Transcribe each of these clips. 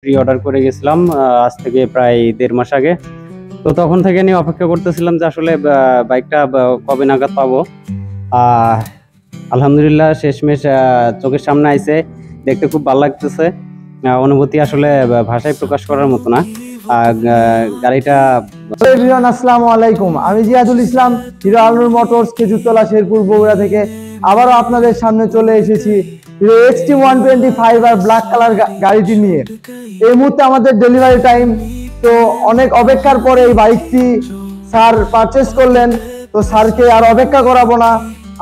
Pre order করে গেছিলাম আজ থেকে প্রায় ১.৫ মাস আগে। তো তখন থেকে আমি অপেক্ষা করতেছিলাম যে আসলে বাইকটা কবে নাগাদ পাবো। আহ আলহামদুলিল্লাহ শেষমেশ চোখের সামনে আইছে। দেখতে খুব ভালো লাগতেছে। অনুভূতি আসলে ভাষায় প্রকাশ করার মতো না। গাড়িটা এভরিওয়ান আসসালামু আলাইকুম। আমি জিয়াদুল ইসলাম, হিরো আলনুর মোটরস, খেজুরতলা, শেরপুর, বগুড়া থেকে আবারও আপনাদের সামনে চলে এসেছি হিরো এক্সটি 125 আর ব্ল্যাক কালার গাড়িটি নিয়ে। এই মুহূর্তে আমাদের ডেলিভারি টাইম, তো অনেক অপেক্ষার পরে এই বাইকটি স্যার পারচেস করলেন। তো স্যারকে আর অপেক্ষা করাবো না,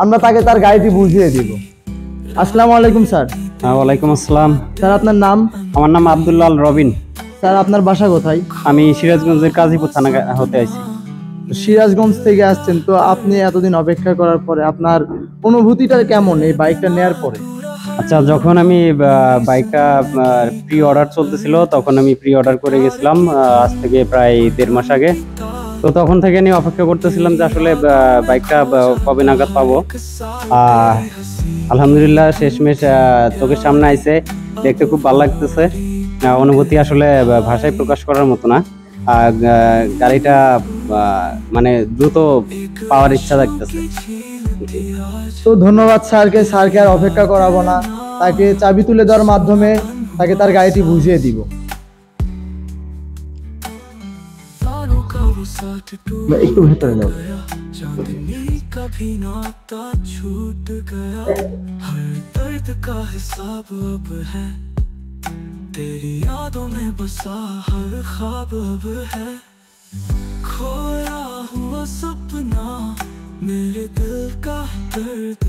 আমরা তাকে তার গাড়িটি বুঝিয়ে দিব। আসসালামু আলাইকুম স্যার। ওয়ালাইকুম আসসালাম। স্যার আপনার নাম? আমার নাম আব্দুল্লাহ আল রবিন। স্যার আপনার বাসা কোথায়? আমি সিরাজগঞ্জের কাজীপুর থানা হতে আইছি। সিরাজগঞ্জ থেকে আসছেন, তো আপনি এতদিন অপেক্ষা করার পরে আপনার অনুভূতিটা কেমন এই বাইকটা নেয়ার পরে? আচ্ছা, যখন আমি বাইকটা প্রি অর্ডার চলতেছিল তখন আমি প্রি অর্ডার করে গেছিলাম আজ থেকে প্রায় ১.৫ মাস আগে। তো তখন থেকে আমি অপেক্ষা করতেছিলাম যে আসলে বাইকটা কবে নাগাদ পাবো। আলহামদুলিল্লাহ শেষমেশ চোখের সামনে আইছে। দেখতে খুব ভালো লাগতেছে। অনুভূতি আসলে ভাষায় প্রকাশ করার মতো না। গাড়িটা মানে দ্রুত পাওয়ার ইচ্ছা থাকতেছে। তো ধন্যবাদ স্যারকে। স্যারকে আর অপেক্ষা করাবো না, তাকে চাবি তুলে দেওয়ার মাধ্যমে তাকে তার গাড়িটি বুঝিয়ে দিব। একটু ভেতরে যাও। तेरी यादों में बसा हर ख्वाब अब है, खोया हुआ सपना मेरे दिल का दर्द।